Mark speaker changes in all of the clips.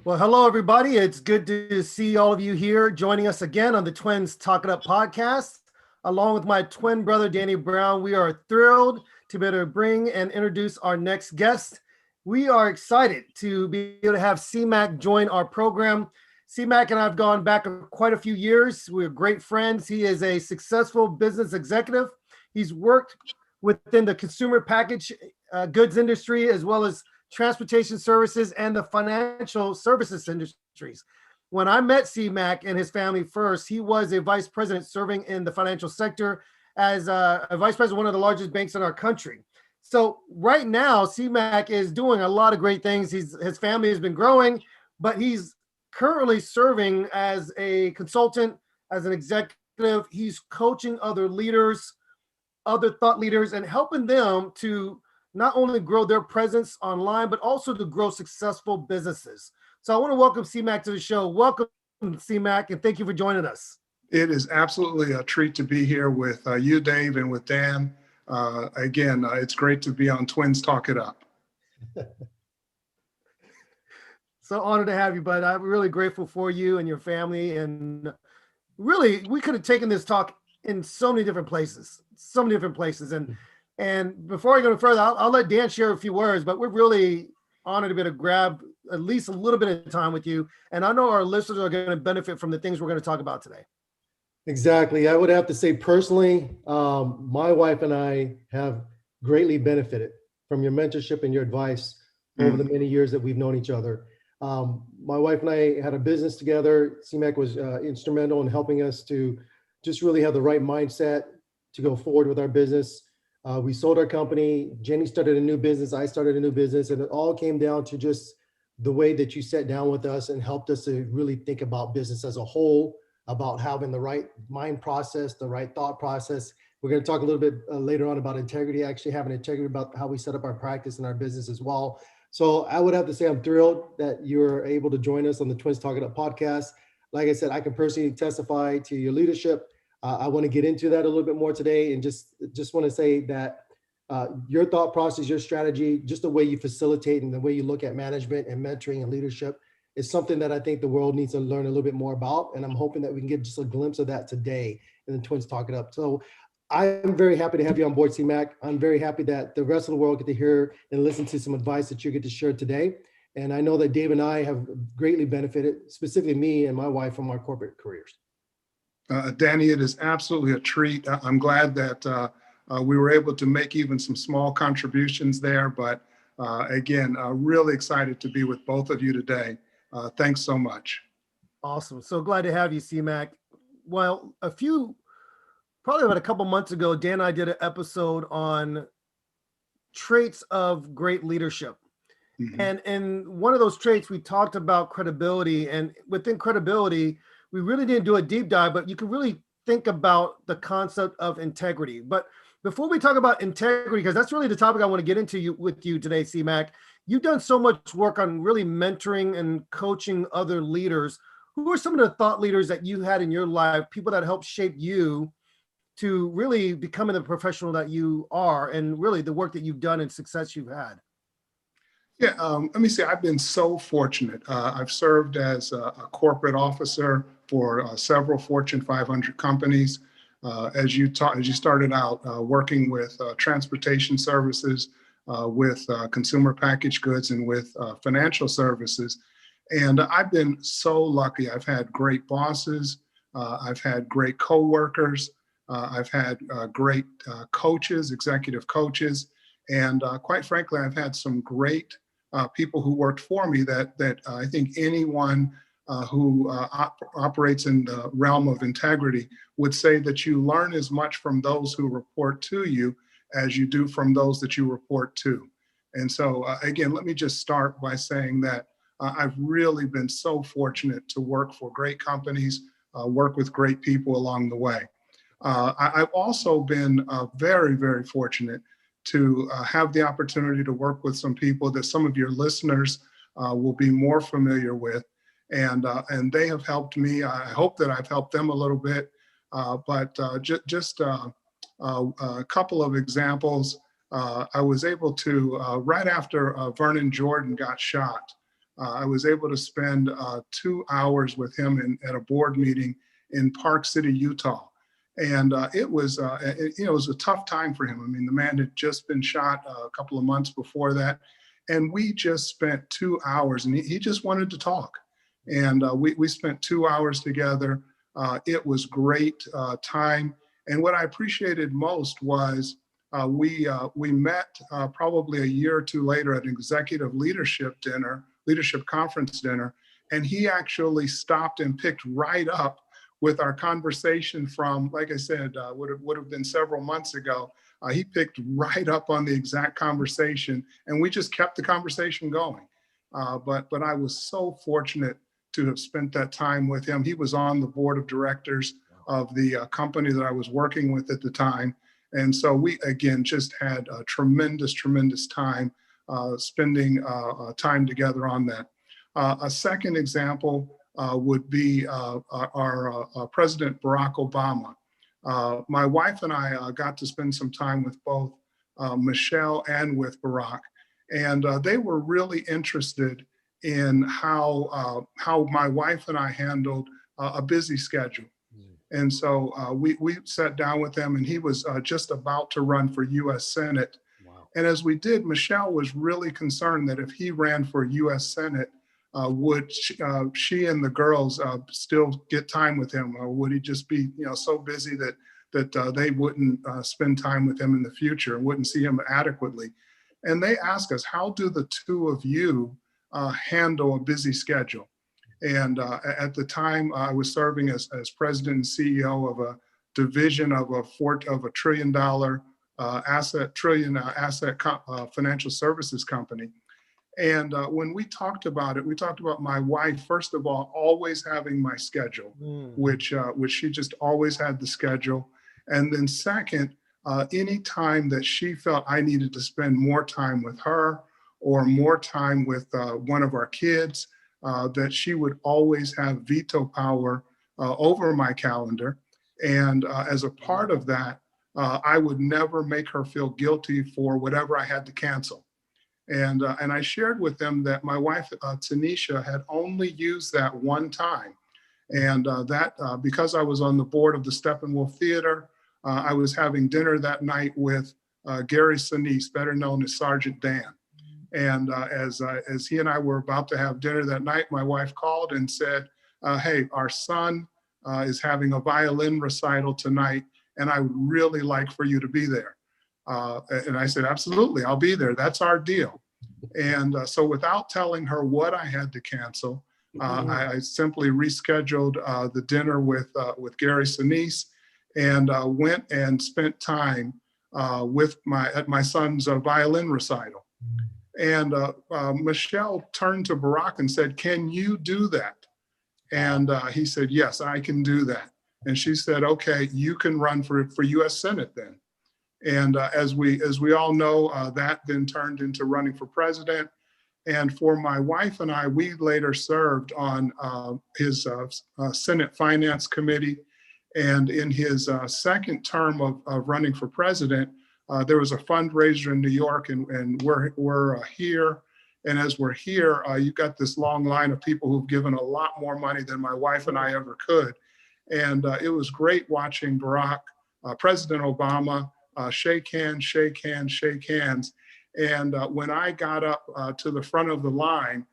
Speaker 1: Well, hello, everybody. It's good to see all of you here joining us again on the Twins Talk It Up podcast. Along with my twin brother, Danny Brown, we are thrilled to be able to bring and introduce our next guest. We are excited to be able to have C Mack join our program. C Mack and I have gone back quite a few years. We're great friends. He is a successful business executive. He's worked within the consumer package goods industry as well as transportation services and the financial services industries. When I met C Mack and his family first, he was a vice president serving in the financial sector as a vice president of one of the largest banks in our country. So right now, C Mack is doing a lot of great things. His family has been growing, but he's currently serving as a consultant, as an executive. He's coaching other leaders, other thought leaders, and helping them to not only grow their presence online, but also to grow successful businesses. So I want to welcome C Mack to the show. Welcome, C Mack, and thank you for joining us.
Speaker 2: It is absolutely a treat to be here with you, Dave, and with Dan. Again, it's great to be on Twins Talk It Up.
Speaker 1: So honored to have you, bud. I'm really grateful for you and your family. And really, we could have taken this talk in so many different places, And before I go further, I'll let Dan share a few words, but we're really honored to be able to grab at least a little bit of time with you. And I know our listeners are going to benefit from the things we're going to talk about today.
Speaker 3: Exactly. I would have to say personally, my wife and I have greatly benefited from your mentorship and your advice over the many years that we've known each other. My wife and I had a business together. C Mack was instrumental in helping us to just really have the right mindset to go forward with our business. We sold our company. Jenny started a new business. I started a new business. And it all came down to just the way that you sat down with us and helped us to really think about business as a whole, about having the right mind process, the right thought process. We're going to talk a little bit later on about integrity, actually having integrity about how we set up our practice and our business as well. So I would have to say I'm thrilled that you're able to join us on the Twins Talk It Up podcast. Like I said, I can personally testify to your leadership. I want to get into that a little bit more today, and just want to say that your thought process, your strategy, just the way you facilitate and the way you look at management and mentoring and leadership is something that I think the world needs to learn a little bit more about. And I'm hoping that we can get just a glimpse of that today in the Twins Talk It Up. So I'm very happy to have you on board, C Mack. I'm very happy that the rest of the world get to hear and listen to some advice that you get to share today. And I know that Dave and I have greatly benefited, specifically me and my wife, from our corporate careers.
Speaker 2: Danny, it is absolutely a treat. I'm glad that we were able to make even some small contributions there. But again, really excited to be with both of you today. Thanks so much.
Speaker 1: Awesome. So glad to have you, C Mack. Well, probably about a couple months ago, Dan and I did an episode on traits of great leadership. Mm-hmm. And in one of those traits, we talked about credibility. And within credibility, we really didn't do a deep dive, but you can really think about the concept of integrity. But before we talk about integrity, because that's really the topic I want to get into with you today, C Mack, you've done so much work on really mentoring and coaching other leaders. Who are some of the thought leaders that you had in your life, people that helped shape you to really becoming the professional that you are, and really the work that you've done and success you've had?
Speaker 2: Yeah, let me say, I've been so fortunate. I've served as a corporate officer for several Fortune 500 companies. As you started out working with transportation services, with consumer packaged goods, and with financial services. And I've been so lucky. I've had great bosses. I've had great coworkers. I've had great coaches, executive coaches. And quite frankly, I've had some great people who worked for me that I think anyone who operates in the realm of integrity would say that you learn as much from those who report to you as you do from those that you report to. And so again, let me just start by saying that I've really been so fortunate to work for great companies, work with great people along the way. I've also been very, very fortunate to have the opportunity to work with some people that some of your listeners will be more familiar with. And they have helped me. I hope that I've helped them a little bit. But just a couple of examples. I was able to, right after Vernon Jordan got shot, I was able to spend 2 hours with him at a board meeting in Park City, Utah. And it was a tough time for him. I mean, the man had just been shot a couple of months before that. And we just spent 2 hours, and he just wanted to talk. And we spent 2 hours together. It was great time. And what I appreciated most was we met probably a year or two later at an executive leadership conference dinner, and he actually stopped and picked right up with our conversation from, like I said, would have been several months ago. He picked right up on the exact conversation, and we just kept the conversation going. But I was so fortunate to have spent that time with him. He was on the board of directors of the company that I was working with at the time. And so we, again, just had a tremendous, tremendous time spending time together on that. A second example would be our President Barack Obama. My wife and I got to spend some time with both Michelle and with Barack, and they were really interested in how my wife and I handled a busy schedule. And so we sat down with him, and he was just about to run for U.S. Senate. Wow. And as we did, Michelle was really concerned that if he ran for U.S. Senate, would she and the girls still get time with him, or would he just be so busy that they wouldn't spend time with him in the future and wouldn't see him adequately? And they asked us, how do the two of you handle a busy schedule? And at the time, I was serving as president and CEO of a division of a $1 trillion asset financial services company. And when we talked about it, we talked about my wife, first of all, always having my schedule, which she just always had the schedule. And then second, any time that she felt I needed to spend more time with her or more time with one of our kids, that she would always have veto power over my calendar. And as a part of that, I would never make her feel guilty for whatever I had to cancel. And I shared with them that my wife, Tanisha, had only used that one time. And because I was on the board of the Steppenwolf Theater, I was having dinner that night with Gary Sinise, better known as Sergeant Dan. And as he and I were about to have dinner that night, my wife called and said, hey, our son is having a violin recital tonight, and I would really like for you to be there. And I said, absolutely, I'll be there. That's our deal. And so without telling her what I had to cancel, I simply rescheduled the dinner with Gary Sinise and went and spent time at my son's violin recital. And Michelle turned to Barack and said, can you do that? And he said, yes, I can do that. And she said, okay, you can run for U.S. Senate then. And as we all know, that then turned into running for president. And for my wife and I, we later served on his Senate Finance Committee. And in his second term of running for president, there was a fundraiser in New York, and we're here. And as we're here, you've got this long line of people who've given a lot more money than my wife and I ever could. And it was great watching Barack, President Obama, shake hands, shake hands, shake hands. And when I got up to the front of the line,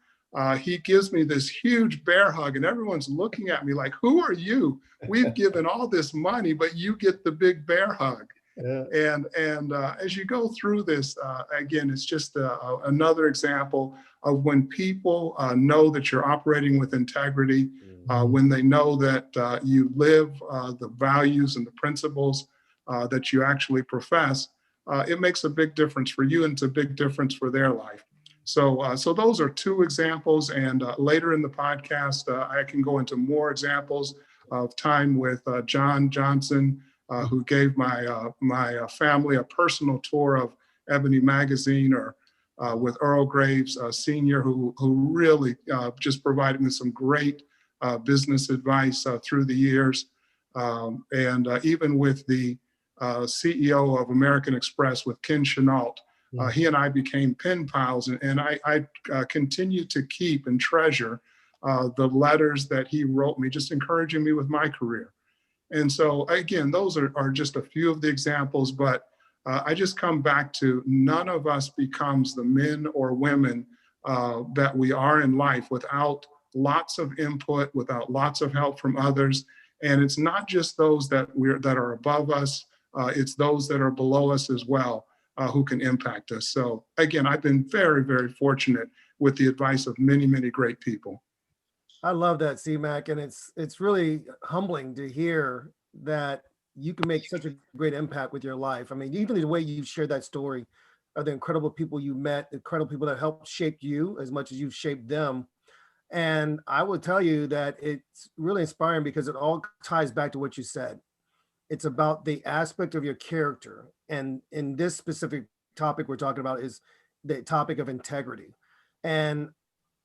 Speaker 2: he gives me this huge bear hug, and everyone's looking at me like, who are you? We've given all this money, but you get the big bear hug. Yeah. And as you go through this, again, it's just another example of when people know that you're operating with integrity, when they know that you live the values and the principles that you actually profess, it makes a big difference for you, and it's a big difference for their life. So those are two examples, and later in the podcast, I can go into more examples of time with John Johnson, who gave my family a personal tour of Ebony Magazine, or with Earl Graves Sr., who really just provided me some great business advice through the years. And even with the CEO of American Express, with Ken Chenault, He and I became pen pals, and I continue to keep and treasure the letters that he wrote me, just encouraging me with my career. And so, again, those are just a few of the examples, but I just come back to none of us becomes the men or women that we are in life without lots of input, without lots of help from others. And it's not just those that are above us, it's those that are below us as well who can impact us. So again, I've been very, very fortunate with the advice of many, many great people.
Speaker 1: I love that, C Mack, and it's really humbling to hear that you can make such a great impact with your life. I mean, even the way you shared that story of the incredible people you met, the incredible people that helped shape you as much as you've shaped them. And I will tell you that it's really inspiring because it all ties back to what you said. It's about the aspect of your character. And in this specific topic we're talking about is the topic of integrity. And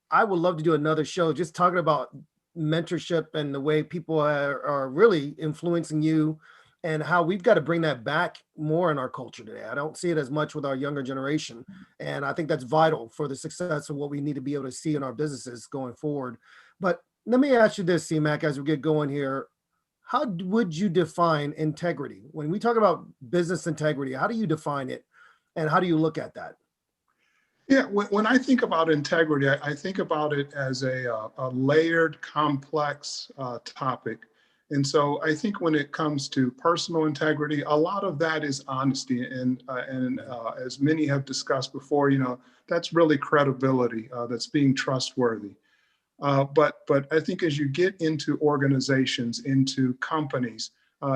Speaker 1: I would love to do another show just talking about mentorship and the way people are really influencing you and how we've got to bring that back more in our culture today. I don't see it as much with our younger generation. And I think that's vital for the success of what we need to be able to see in our businesses going forward. But let me ask you this, C Mack, as we get going here. How would you define integrity? When we talk about business integrity, how do you define it? And how do you look at that?
Speaker 2: Yeah, when I think about integrity, I think about it as a layered, complex topic. And so I think when it comes to personal integrity, a lot of that is honesty. And as many have discussed before, that's really credibility, that's being trustworthy. But I think as you get into organizations, into companies,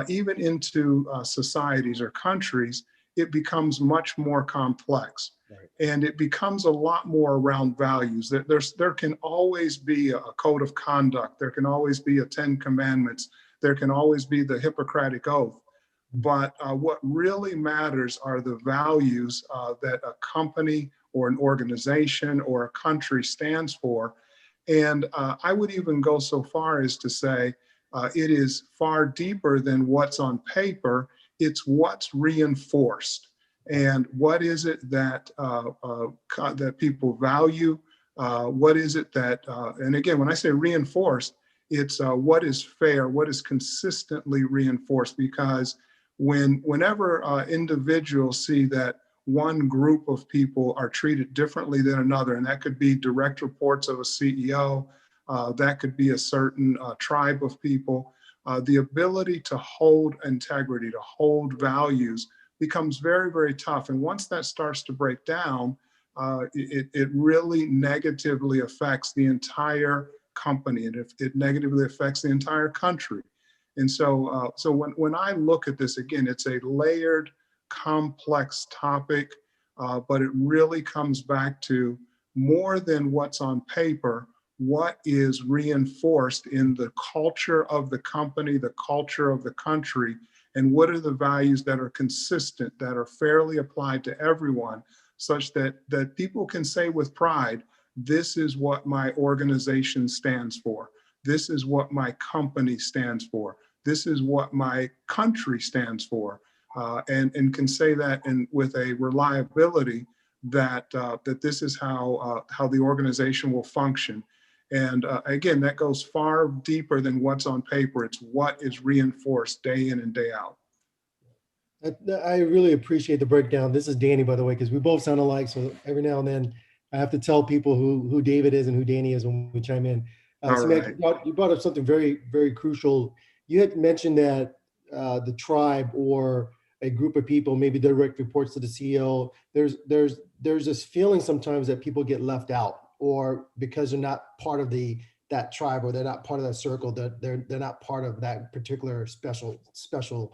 Speaker 2: even into societies or countries, it becomes much more complex. Right. And it becomes a lot more around values. There can always be a code of conduct. There can always be a 10 commandments. There can always be the Hippocratic Oath. But what really matters are the values that a company or an organization or a country stands for. And I would even go so far as to say it is far deeper than what's on paper. It's what's reinforced. And what is it that that people value? What is it that, and again, when I say reinforced, it's what is fair, what is consistently reinforced, because whenever individuals see that one group of people are treated differently than another, and that could be direct reports of a CEO, that could be a certain tribe of people, the ability to hold integrity, to hold values becomes very, very tough. And once that starts to break down, it really negatively affects the entire company, and it negatively affects the entire country. And so, when I look at this, again, it's a layered, complex topic, but it really comes back to more than what's on paper, what is reinforced in the culture of the company, the culture of the country, and what are the values that are consistent, that are fairly applied to everyone, such that people can say with pride, this is what my organization stands for. This is what my company stands for. This is what my country stands for. And can say that with a reliability that this is how the organization will function. And again, that goes far deeper than what's on paper. It's what is reinforced day in and day out.
Speaker 3: I really appreciate the breakdown. This is Danny, by the way, because we both sound alike. So every now and then I have to tell people who David is and who Danny is when we chime in. So right. You brought up something very, very crucial. You had mentioned that the tribe or a group of people, maybe direct reports to the CEO, there's this feeling sometimes that people get left out, or because they're not part of that tribe, or they're not part of that circle, that they're not part of that particular special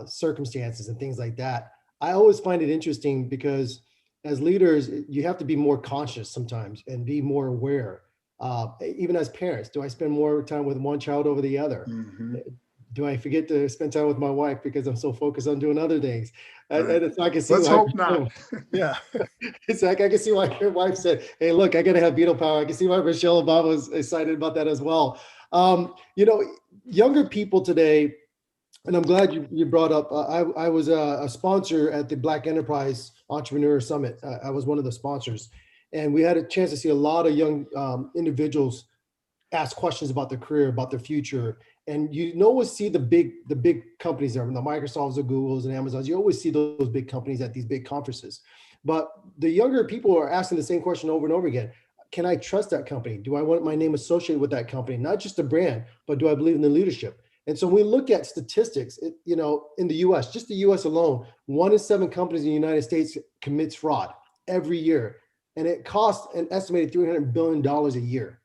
Speaker 3: circumstances and things like that. I always find it interesting because as leaders, you have to be more conscious sometimes and be more aware. Even as parents, do I spend more time with one child over the other? Mm-hmm. Do I forget to spend time with my wife because I'm so focused on doing other things? Right. And it's like I can see.
Speaker 2: Let's hope not.
Speaker 1: Yeah,
Speaker 3: it's like I can see why your wife said, "Hey, look, I got to have veto power." I can see why Michelle Obama was excited about that as well. Younger people today, And I'm glad you brought up, I was a sponsor at the Black Enterprise Entrepreneur Summit. I was one of the sponsors. And we had a chance to see a lot of young individuals ask questions about their career, about their future. And you always see the big companies there, the Microsofts, the Googles, and Amazons. You always see those big companies at these big conferences. But the younger people are asking the same question over and over again. Can I trust that company? Do I want my name associated with that company? Not just the brand, but do I believe in the leadership? And so when we look at statistics, in the US, just the US alone, 1 in 7 companies in the United States commits fraud every year. And it costs an estimated $300 billion a year.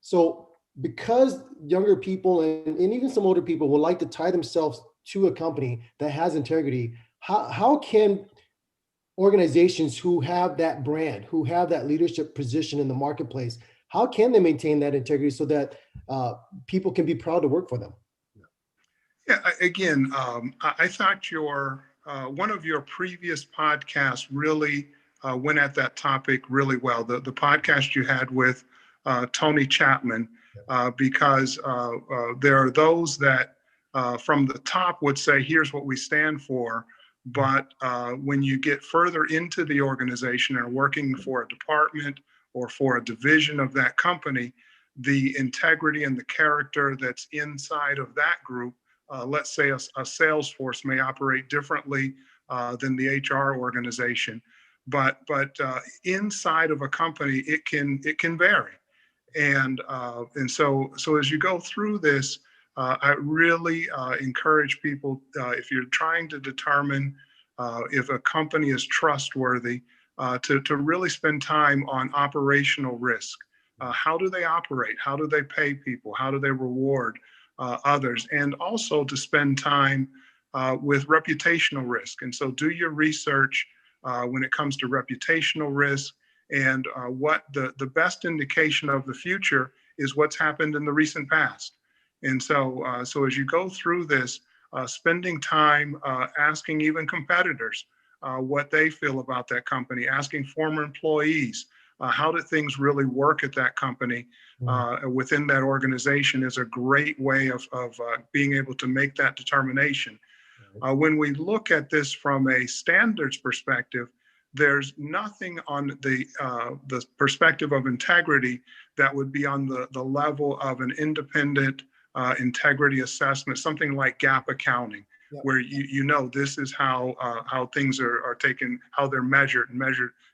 Speaker 3: So because younger people and even some older people would like to tie themselves to a company that has integrity, how can organizations who have that brand, who have that leadership position in the marketplace, how can they maintain that integrity so that people can be proud to work for them?
Speaker 2: Yeah, again, I thought your one of your previous podcasts really went at that topic really well. The podcast you had with Tony Chapman, because there are those that from the top would say, "Here's what we stand for," but when you get further into the organization and working for a department or for a division of that company, the integrity and the character that's inside of that group, let's say a sales force may operate differently than the HR organization, but inside of a company it can vary, and so as you go through this, I really encourage people, if you're trying to determine if a company is trustworthy, to really spend time on operational risk. How do they operate? How do they pay people? How do they reward others? And also to spend time with reputational risk. And so do your research when it comes to reputational risk. And what the best indication of the future is what's happened in the recent past. And so as you go through this, spending time asking even competitors what they feel about that company, asking former employees, how did things really work at that company within that organization, is a great way of being able to make that determination. When we look at this from a standards perspective, there's nothing on the perspective of integrity that would be on the level of an independent integrity assessment, something like gap accounting, where you know this is how things are taken, how they're measured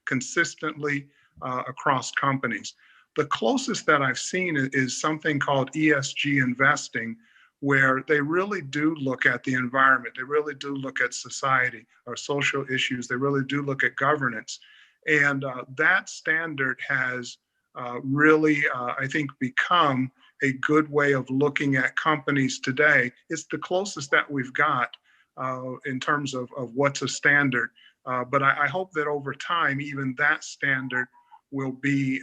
Speaker 2: consistently across companies. The closest that I've seen is something called ESG investing, where they really do look at the environment, they really do look at society or social issues, they really do look at governance. And that standard has really, I think, become a good way of looking at companies today. It's the closest that we've got in terms of what's a standard. But I hope that over time, even that standard will be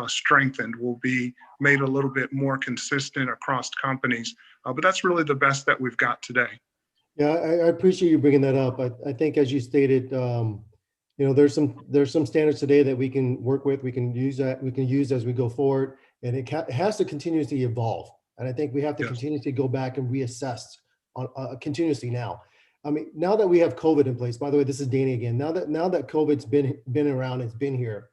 Speaker 2: strengthened, will be made a little bit more consistent across companies. But that's really the best that we've got today.
Speaker 3: Yeah, I appreciate you bringing that up. I think, as you stated, there's some standards today that we can work with, we can use as we go forward, and it has to continuously evolve. And I think we have to continuously go back and reassess on continuously now. I mean, now that we have COVID in place, by the way, this is Danny again. Now that COVID's been around, it's been here.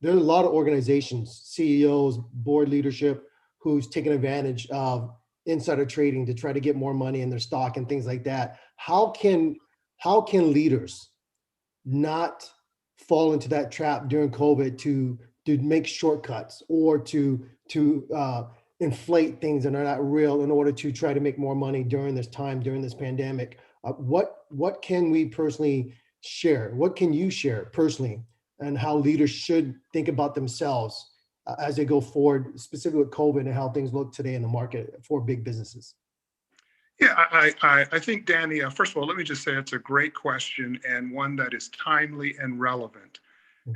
Speaker 3: There are a lot of organizations, CEOs, board leadership, who's taken advantage of insider trading to try to get more money in their stock and things like that. How can leaders not fall into that trap during COVID to make shortcuts or to inflate things that are not real in order to try to make more money during this time, during this pandemic? What can we personally share? What can you share personally, and how leaders should think about themselves as they go forward, specifically with COVID and how things look today in the market for big businesses?
Speaker 2: Yeah, I think, Danny, first of all, let me just say it's a great question and one that is timely and relevant.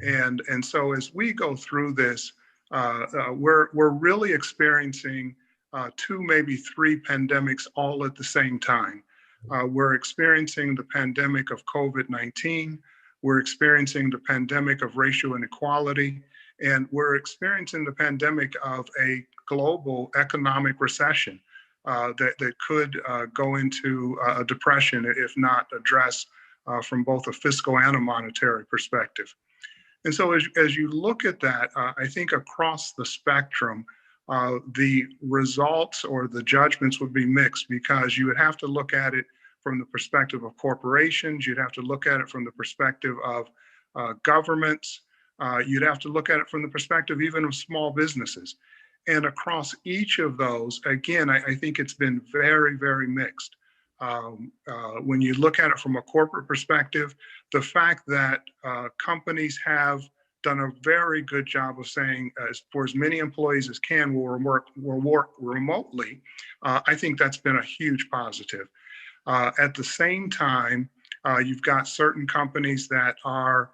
Speaker 2: And so as we go through this, we're really experiencing 2, maybe 3 pandemics all at the same time. We're experiencing the pandemic of COVID-19. We're experiencing the pandemic of racial inequality, and we're experiencing the pandemic of a global economic recession. that could go into a depression if not addressed from both a fiscal and a monetary perspective. And so as you look at that, I think across the spectrum, the results or the judgments would be mixed, because you would have to look at it from the perspective of corporations. You'd have to look at it from the perspective of governments. You'd have to look at it from the perspective even of small businesses. And across each of those, again, I think it's been very, very mixed. When you look at it from a corporate perspective, the fact that companies have done a very good job of saying, for as many employees as can will work remotely, I think that's been a huge positive. At the same time, you've got certain companies that are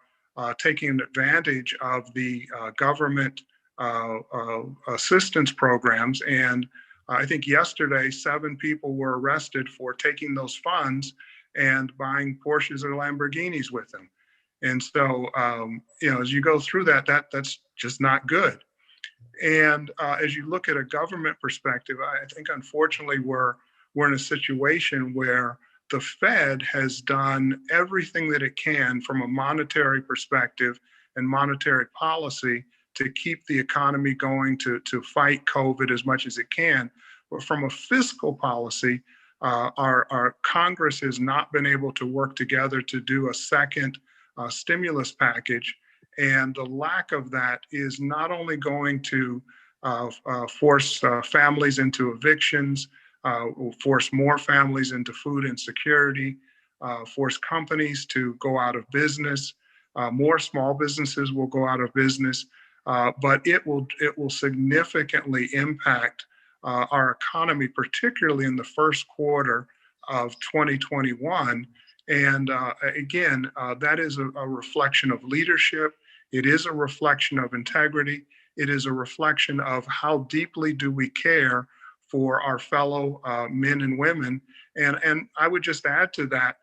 Speaker 2: taking advantage of the government assistance programs. And I think yesterday, 7 people were arrested for taking those funds and buying Porsches or Lamborghinis with them. And so, as you go through that's just not good. And as you look at a government perspective, I think unfortunately we're in a situation where the Fed has done everything that it can from a monetary perspective and monetary policy to keep the economy going, to fight COVID as much as it can. But from a fiscal policy, our Congress has not been able to work together to do a second stimulus package. And the lack of that is not only going to force families into evictions, will force more families into food insecurity, force companies to go out of business. More small businesses will go out of business, but it will significantly impact our economy, particularly in the first quarter of 2021. And again, that is a reflection of leadership. It is a reflection of integrity. It is a reflection of how deeply do we care for our fellow men and women. And I would just add to that,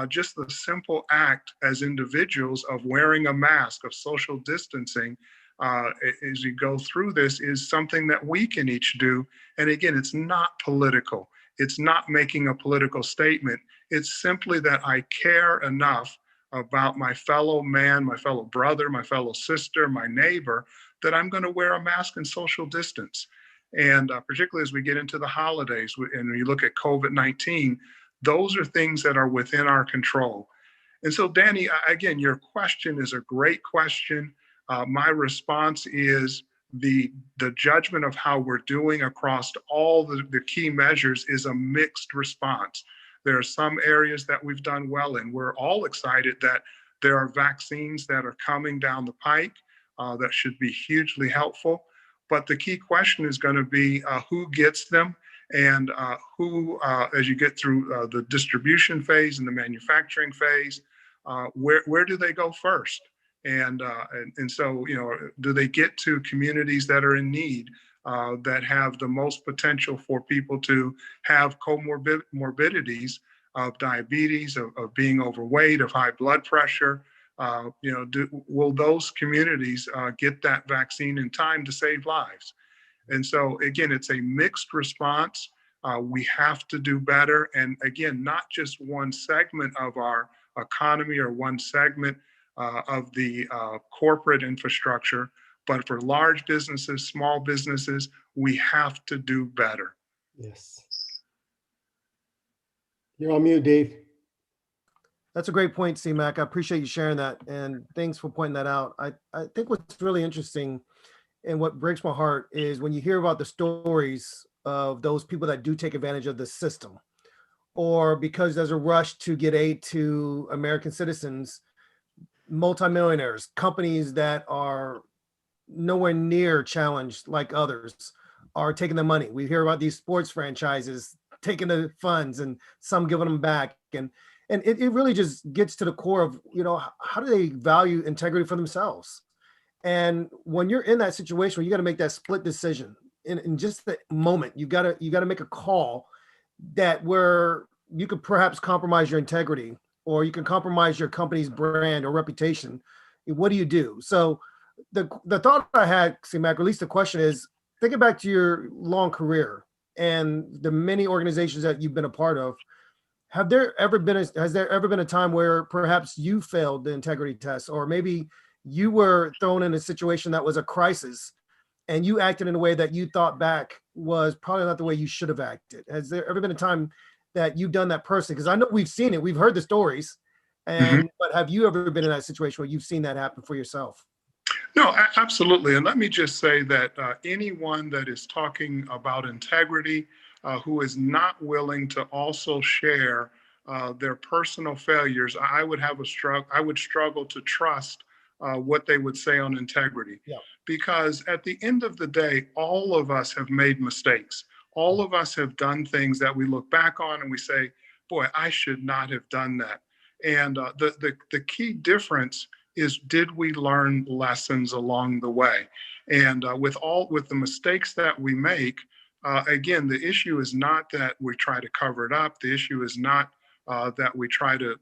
Speaker 2: just the simple act as individuals of wearing a mask, of social distancing, as you go through this, is something that we can each do. And again, it's not political. It's not making a political statement. It's simply that I care enough about my fellow man, my fellow brother, my fellow sister, my neighbor, that I'm going to wear a mask and social distance. And particularly as we get into the holidays and we look at COVID-19, those are things that are within our control. And so, Danny, again, your question is a great question. My response is the judgment of how we're doing across all the key measures is a mixed response. There are some areas that we've done well in. We're all excited that there are vaccines that are coming down the pike that should be hugely helpful. But the key question is going to be who gets them, and who, as you get through the distribution phase and the manufacturing phase, where do they go first? And so, do they get to communities that are in need, that have the most potential for people to have comorbidities of diabetes, of being overweight, of high blood pressure? Will those communities get that vaccine in time to save lives? And so, again, it's a mixed response. We have to do better. And again, not just one segment of our economy or one segment of the corporate infrastructure, but for large businesses, small businesses, we have to do better.
Speaker 3: Yes. You're on mute, Dave.
Speaker 1: That's a great point, C Mack. I appreciate you sharing that. And thanks for pointing that out. I think what's really interesting and what breaks my heart is when you hear about the stories of those people that do take advantage of the system, or because there's a rush to get aid to American citizens, multimillionaires, companies that are nowhere near challenged like others are taking the money. We hear about these sports franchises taking the funds and some giving them back. And it really just gets to the core of, how do they value integrity for themselves? And when you're in that situation where you got to make that split decision in just the moment, you got to make a call that where you could perhaps compromise your integrity, or you can compromise your company's brand or reputation. What do you do? So the thought I had, C Mack, or at least the question is, thinking back to your long career, and the many organizations that you've been a part of, has there ever been a time where perhaps you failed the integrity test, or maybe you were thrown in a situation that was a crisis and you acted in a way that you thought back was probably not the way you should have acted? Has there ever been a time that you've done that personally? Because I know we've seen it, we've heard the stories, but have you ever been in that situation where you've seen that happen for yourself?
Speaker 2: No, absolutely. And let me just say that anyone that is talking about integrity, who is not willing to also share their personal failures, I would have a struggle. I would struggle to trust what they would say on integrity,
Speaker 1: Yeah.
Speaker 2: because at the end of the day, all of us have made mistakes. All of us have done things that we look back on and we say, "Boy, I should not have done that." And the key difference is, did we learn lessons along the way? And with the mistakes that we make, again, the issue is not that we try to cover it up. The issue is not that we try to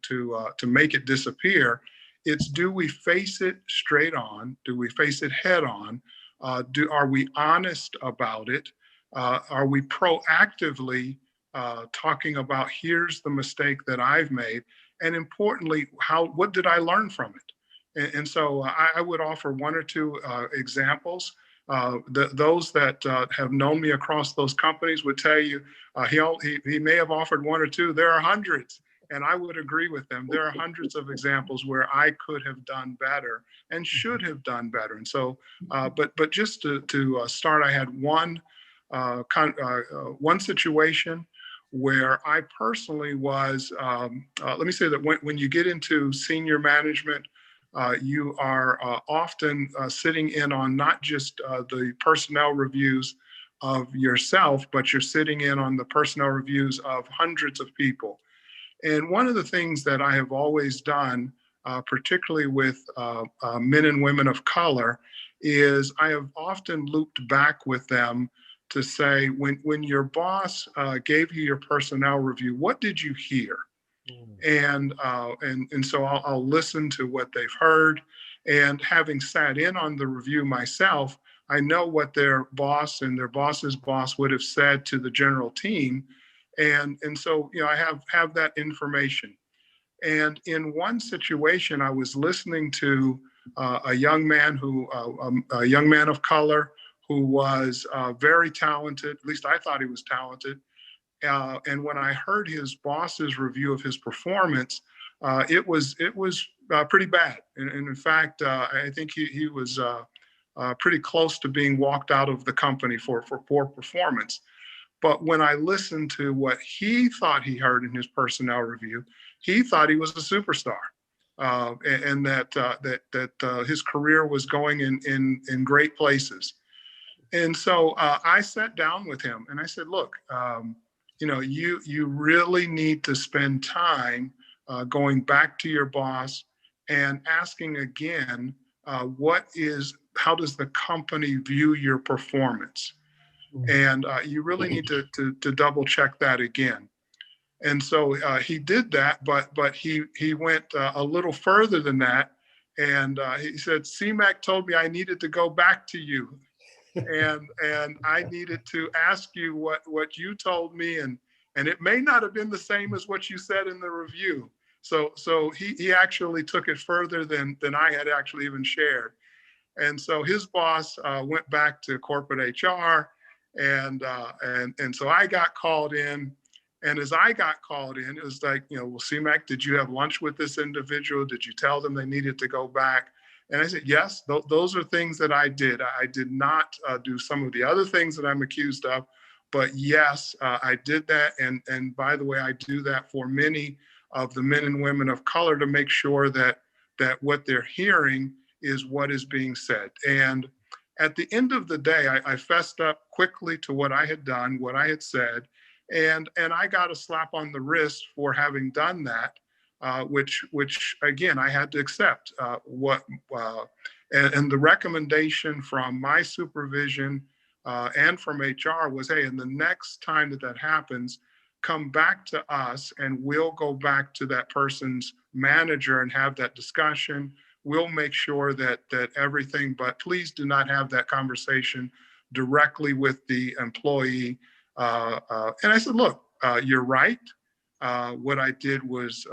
Speaker 2: make it disappear. It's, do we face it straight on? Do we face it head on? Are we honest about it? Are we proactively talking about, here's the mistake that I've made, and importantly, what did I learn from it? And so I would offer one or two examples. Those that have known me across those companies would tell you he may have offered one or two. There are hundreds, and I would agree with them. There are hundreds of examples where I could have done better and should have done better. And so, but just to start, I had one situation where I personally was. Let me say that when you get into senior management, you are often sitting in on not just the personnel reviews of yourself, but you're sitting in on the personnel reviews of hundreds of people. And one of the things that I have always done, particularly with men and women of color, is I have often looped back with them to say, when your boss gave you your personnel review, what did you hear? And so I'll listen to what they've heard. And having sat in on the review myself, I know what their boss and their boss's boss would have said to the general team. And so, I have that information. And in one situation, I was listening to a young man a young man of color who was very talented. At least I thought he was talented. And when I heard his boss's review of his performance, it was pretty bad. And in fact, I think he was pretty close to being walked out of the company for poor performance. But when I listened to what he thought he heard in his personnel review, he thought he was a superstar, and that his career was going in great places. And so I sat down with him and I said, "Look, you really need to spend time going back to your boss and asking again, how does the company view your performance? And you really need to double check that again." And so he did that, but he went a little further than that. And he said, "C Mack told me I needed to go back to you. And I needed to ask you what you told me, and it may not have been the same as what you said in the review." So he actually took it further than I had actually even shared. And so his boss went back to corporate HR, and so I got called in. And as I got called in, it was like, "Well, C Mack, did you have lunch with this individual? Did you tell them they needed to go back?" And I said, "Yes, those are things that I did. I did not do some of the other things that I'm accused of, but yes, I did that. And by the way, I do that for many of the men and women of color to make sure that what they're hearing is what is being said." And at the end of the day, I fessed up quickly to what I had done, what I had said, and I got a slap on the wrist for having done that. Which again, I had to accept. And the recommendation from my supervision and from HR was, "Hey, and the next time that happens, come back to us and we'll go back to that person's manager and have that discussion. We'll make sure that everything, but please do not have that conversation directly with the employee." And I said, look, you're right. What I did was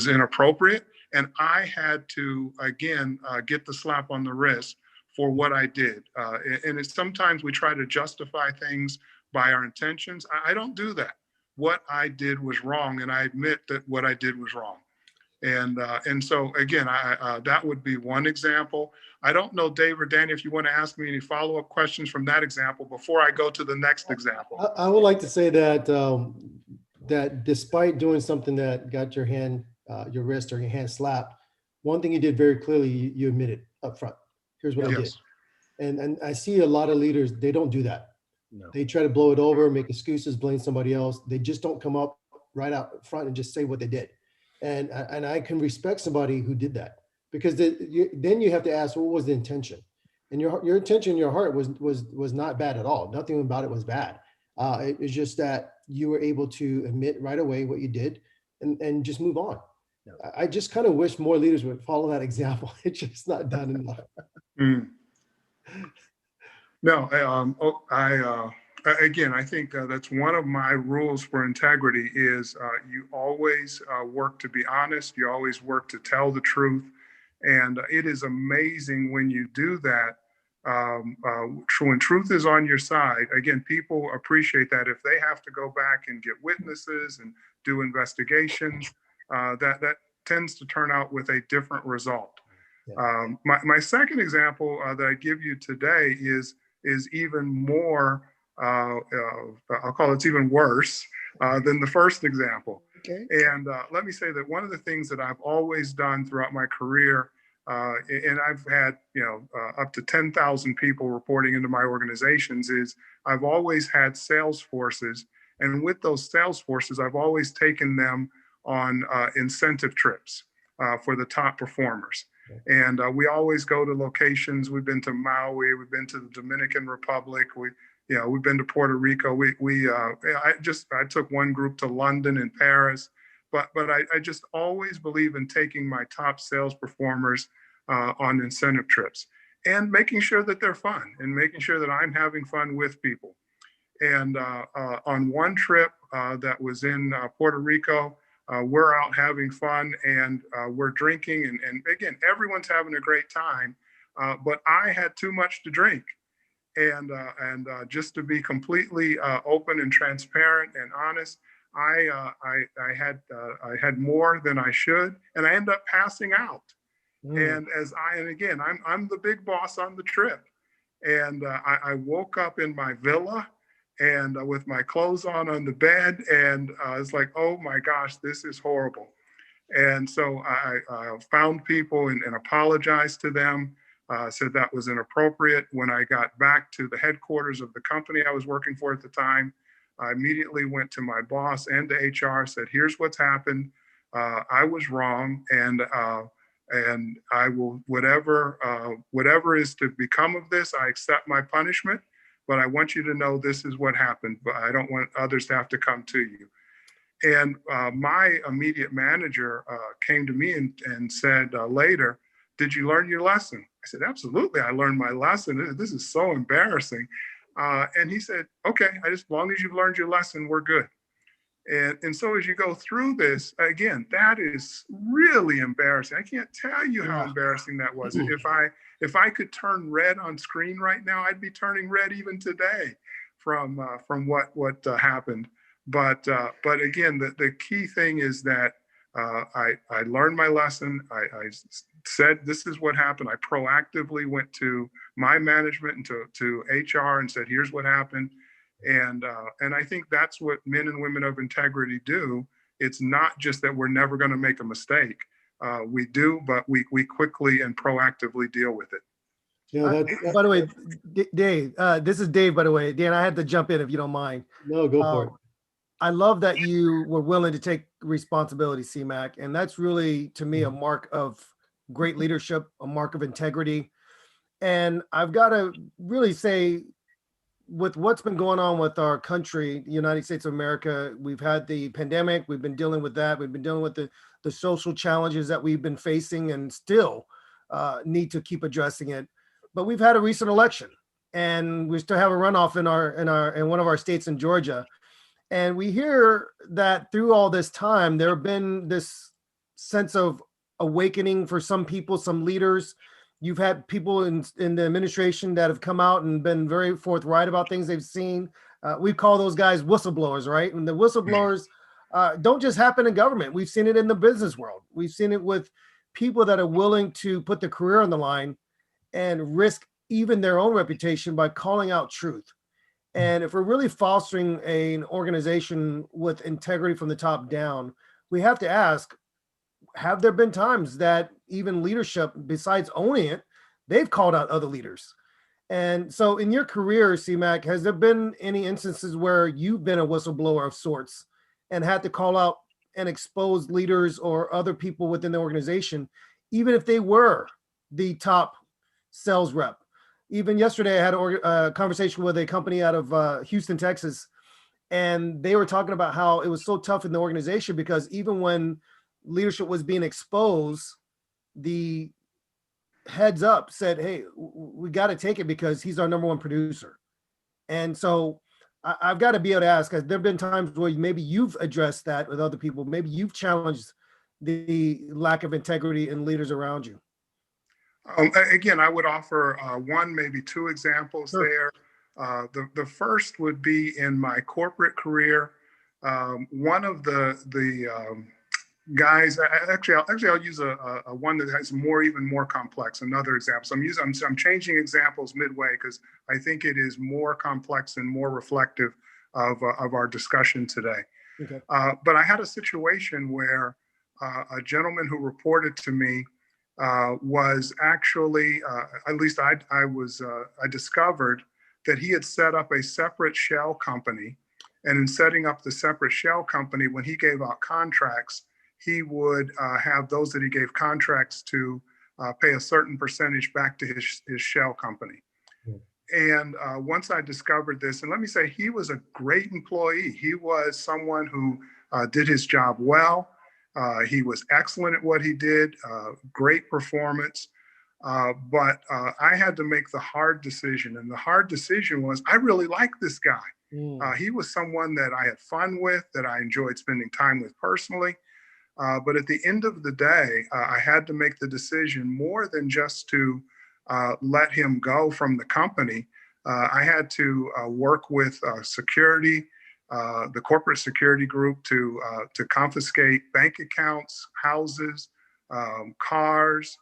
Speaker 2: inappropriate. And I had to, again, get the slap on the wrist for what I did. And it's, sometimes we try to justify things by our intentions. I don't do that. What I did was wrong, and I admit that what I did was wrong. And so again, that would be one example. I don't know, Dave or Danny, if you want to ask me any follow-up questions from that example before I go to the next example.
Speaker 3: I would like to say that that despite doing something that got your hand, your wrist or your hand slapped, one thing you did very clearly, you admitted up front. Here's what I did.
Speaker 2: Yes.
Speaker 3: And I see a lot of leaders, they don't do that.
Speaker 1: No.
Speaker 3: They try to blow it over, make excuses, blame somebody else. They just don't come up right out front and just say what they did. And I can respect somebody who did that, because then you have to ask, what was the intention? And your intention in your heart was not bad at all. Nothing about it was bad. It was just that you were able to admit right away what you did and just move on.
Speaker 1: No.
Speaker 3: I just kind of wish more leaders would follow that example. It's just not done enough.
Speaker 2: Mm. No, again, I think that's one of my rules for integrity is you always work to be honest. You always work to tell the truth. And it is amazing when you do that. When truth is on your side, again, people appreciate that. If they have to go back and get witnesses and do investigations, that tends to turn out with a different result.
Speaker 3: Yeah.
Speaker 2: My second example that I give you today is even more, I'll call it's even worse than the first example.
Speaker 1: Okay.
Speaker 2: And let me say that one of the things that I've always done throughout my career, and I've had, up to 10,000 people reporting into my organizations, is I've always had sales forces. And with those sales forces, I've always taken them on incentive trips for the top performers. And we always go to locations. We've been to Maui, we've been to the Dominican Republic, we've been to Puerto Rico. I took one group to London and Paris, but I just always believe in taking my top sales performers on incentive trips and making sure that they're fun and making sure that I'm having fun with people. And on one trip that was in Puerto Rico, we're out having fun and we're drinking. And again, everyone's having a great time, but I had too much to drink. And just to be completely open and transparent and honest, I had more than I should, and I ended up passing out. And again, I'm the big boss on the trip, and I woke up in my villa and with my clothes on the bed, and it's like, oh my gosh, this is horrible. And so I found people and apologized to them. Said that was inappropriate. When I got back to the headquarters of the company I was working for at the time, I immediately went to my boss and to HR, said, here's what's happened. I was wrong, and I will, whatever is to become of this, I accept my punishment, but I want you to know this is what happened, but I don't want others to have to come to you. And my immediate manager came to me and said later, did you learn your lesson? I said, absolutely, I learned my lesson. This is so embarrassing. And he said, okay, as long as you've learned your lesson, we're good. And so as you go through this, again, that is really embarrassing. I can't tell you how embarrassing that was. If I could turn red on screen right now, I'd be turning red even today from what happened. But again, the key thing is that I learned my lesson. I said, this is what happened. I proactively went to my management and to HR and said, here's what happened. And I think that's what men and women of integrity do. It's not just that we're never going to make a mistake. We do, but we quickly and proactively deal with it.
Speaker 1: By the way, Dave, this is Dave, by the way. Dan, I had to jump in if you don't mind.
Speaker 3: No, go for it.
Speaker 1: I love that you were willing to take responsibility, C Mack. And that's really, to me, a mark of great leadership, a mark of integrity. And I've got to really say, with what's been going on with our country, the United States of America, we've had the pandemic, we've been dealing with that. We've been dealing with the social challenges that we've been facing and still need to keep addressing it. But we've had a recent election. and we still have a runoff in one of our states in Georgia. And we hear that through all this time, there have been this sense of awakening for some people, some leaders. You've had people in the administration that have come out and been very forthright about things they've seen. We call those guys whistleblowers, right? And the whistleblowers don't just happen in government. We've seen it in the business world. We've seen it with people that are willing to put their career on the line and risk even their own reputation by calling out truth. And if we're really fostering an organization with integrity from the top down, we have to ask, have there been times that even leadership, besides owning it, they've called out other leaders? And so in your career, C Mack, has there been any instances where you've been a whistleblower of sorts and had to call out and expose leaders or other people within the organization, even if they were the top sales rep? Even yesterday, I had a conversation with a company out of Houston, Texas, and they were talking about how it was so tough in the organization because even when leadership was being exposed, the heads up said, "Hey, we got to take it because he's our number one producer." And so I've got to be able to ask, has there been times where maybe you've addressed that with other people? Maybe you've challenged the lack of integrity in leaders around you?
Speaker 2: Again, I would offer one, maybe two examples
Speaker 1: Sure.
Speaker 2: there. The first would be in my corporate career. One of the guys, I'll use a one that has even more complex. Another example. So I'm changing examples midway because I think it is more complex and more reflective of our discussion today.
Speaker 1: Okay.
Speaker 2: But I had a situation where a gentleman who reported to me was actually, at least I discovered that he had set up a separate shell company. And in setting up the separate shell company, when he gave out contracts, he would have those that he gave contracts to pay a certain percentage back to his shell company. And once I discovered this, and let me say, he was a great employee. He was someone who did his job well. He was excellent at what he did, great performance. But I had to make the hard decision. And the hard decision was, I really like this guy. He was someone that I had fun with, that I enjoyed spending time with personally. But at the end of the day, I had to make the decision more than just to let him go from the company. I had to work with security, the corporate security group to confiscate bank accounts, houses, cars.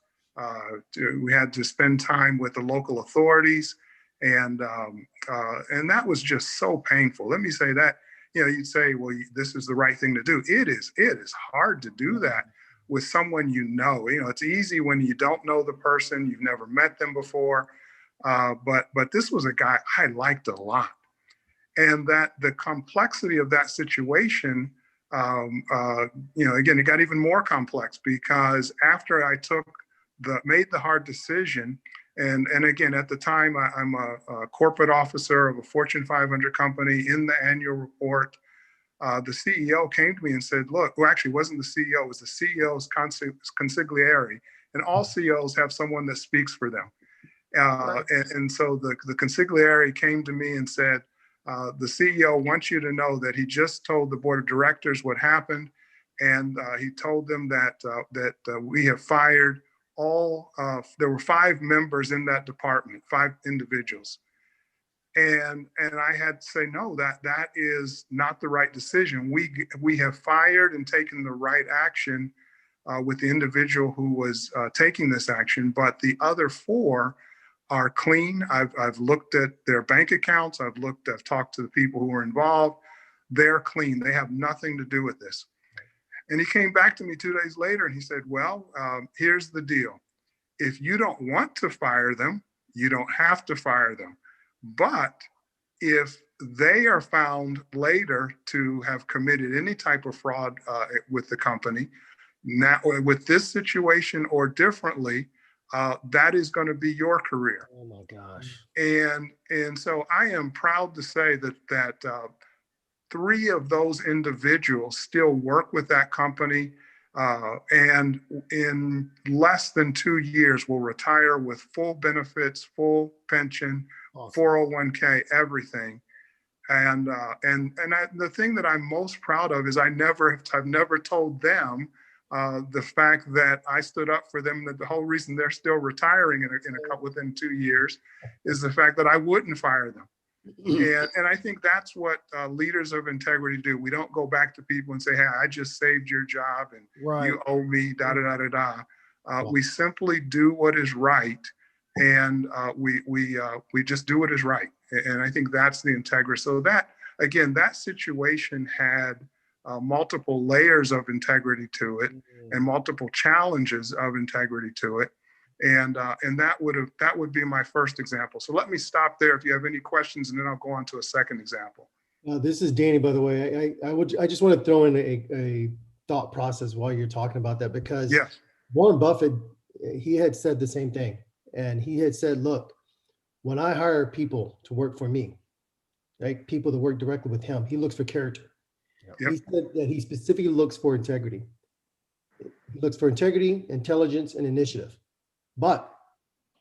Speaker 2: We had to spend time with the local authorities, and that was just so painful. Let me say that. You'd say, well, this is the right thing to do. It is hard to do that with someone it's easy when you don't know the person, you've never met them before. But this was a guy I liked a lot. And that the complexity of that situation, again, it got even more complex because after I made the hard decision, and again, at the time, I'm a corporate officer of a Fortune 500 company. In the annual report, the CEO came to me and said, look, well, actually, it wasn't the CEO, it was the CEO's consigliere. And all CEOs have someone that speaks for them. And so the consigliere came to me and said, the CEO wants you to know that he just told the board of directors what happened. And he told them that we have fired there were 5 members in that department, 5 individuals. And I had to say, no, that is not the right decision. We have fired and taken the right action with the individual who was taking this action, but the other 4 are clean. I've looked at their bank accounts. I've talked to the people who were involved. They're clean. They have nothing to do with this. And he came back to me 2 days later and he said, well, here's the deal. If you don't want to fire them, you don't have to fire them. But if they are found later to have committed any type of fraud with the company, now with this situation or differently, that is going to be your career.
Speaker 1: Oh my gosh.
Speaker 2: And so I am proud to say that 3 of those individuals still work with that company, and in less than 2 years will retire with full benefits, full pension,
Speaker 1: Awesome.
Speaker 2: 401k, everything. The thing that I'm most proud of is I've never told them the fact that I stood up for them. That the whole reason they're still retiring within 2 years is the fact that I wouldn't fire them. And I think that's what leaders of integrity do. We don't go back to people and say, "Hey, I just saved your job and
Speaker 1: Right.
Speaker 2: you owe me da da da da da." We simply do what is right, and we just do what is right. And I think that's the integrity. So that again, that situation had multiple layers of integrity to it, and multiple challenges of integrity to it. And that would be my first example. So let me stop there if you have any questions, and then I'll go on to a second example.
Speaker 3: This is Danny, by the way. I just want to throw in a thought process while you're talking about that, because
Speaker 2: Yes.
Speaker 3: Warren Buffett, he had said the same thing. And he had said, look, when I hire people to work for me, right, people that work directly with him, he looks for character.
Speaker 2: Yep.
Speaker 3: He said that he specifically looks for integrity. He looks for integrity, intelligence, and initiative. But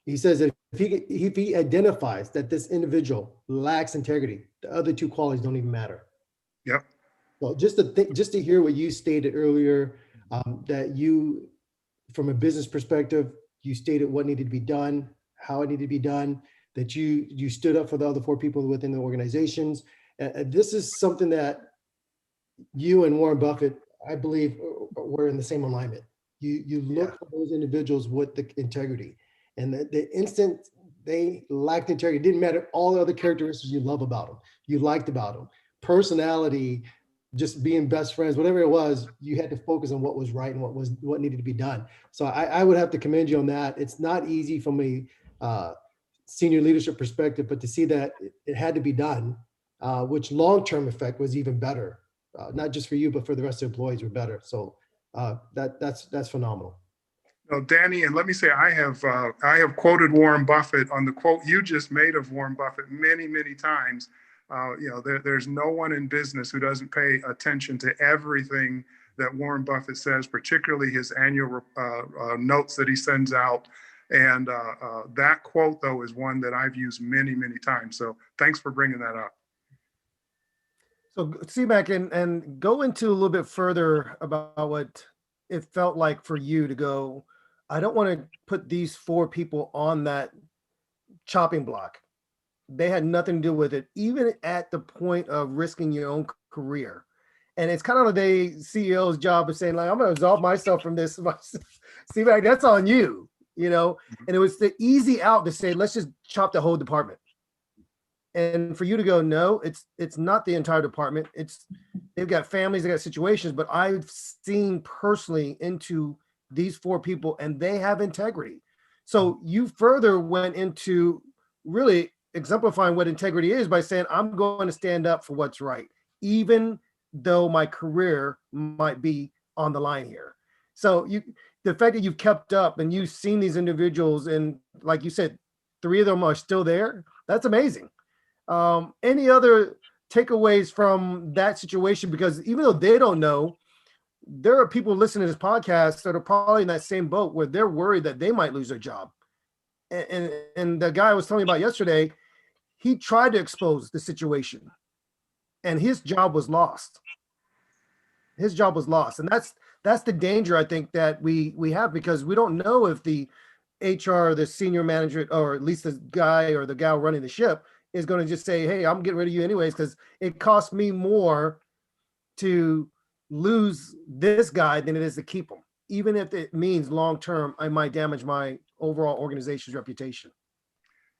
Speaker 3: he says that if he identifies that this individual lacks integrity, the other two qualities don't even matter.
Speaker 2: Yep.
Speaker 3: Well, just to hear what you stated earlier, that you, from a business perspective, you stated what needed to be done, how it needed to be done, that you stood up for the other four people within the organizations. This is something that you and Warren Buffett, I believe, were in the same alignment. You look for those individuals with the integrity, and the instant they lacked integrity, it didn't matter all the other characteristics you love about them, you liked about them, personality, just being best friends, whatever it was, you had to focus on what was right and what needed to be done. So I would have to commend you on that. It's not easy from a senior leadership perspective, but to see that it had to be done, which long-term effect was even better, not just for you, but for the rest of the employees were better. So that's phenomenal.
Speaker 2: No, Danny, and let me say, I have quoted Warren Buffett on the quote you just made of Warren Buffett many, many times. There's no one in business who doesn't pay attention to everything that Warren Buffett says, particularly his annual notes that he sends out. And that quote, though, is one that I've used many, many times. So thanks for bringing that up.
Speaker 1: So C Mack, and go into a little bit further about what it felt like for you to go, I don't want to put these four people on that chopping block. They had nothing to do with it, even at the point of risking your own career. And it's kind of the CEO's job of saying, like, I'm going to absolve myself from this. See, like, that's on you, And it was the easy out to say, let's just chop the whole department. And for you to go, no, it's not the entire department. They've got families, they got situations, but I've seen personally into these four people, and they have integrity. So you further went into really exemplifying what integrity is by saying, I'm going to stand up for what's right, even though my career might be on the line here. So the fact that you've kept up and you've seen these individuals, and like you said, 3 of them are still there, that's amazing. Any other takeaways from that situation? Because even though they don't know, there are people listening to this podcast that are probably in that same boat where they're worried that they might lose their job. And the guy I was telling me about yesterday, he tried to expose the situation, and his job was lost. His job was lost. And that's the danger, I think, that we have, because we don't know if the HR, the senior manager, or at least the guy or the gal running the ship is going to just say, hey, I'm getting rid of you anyways, because it costs me more to lose this guy than it is to keep him. Even if it means long-term, I might damage my overall organization's reputation.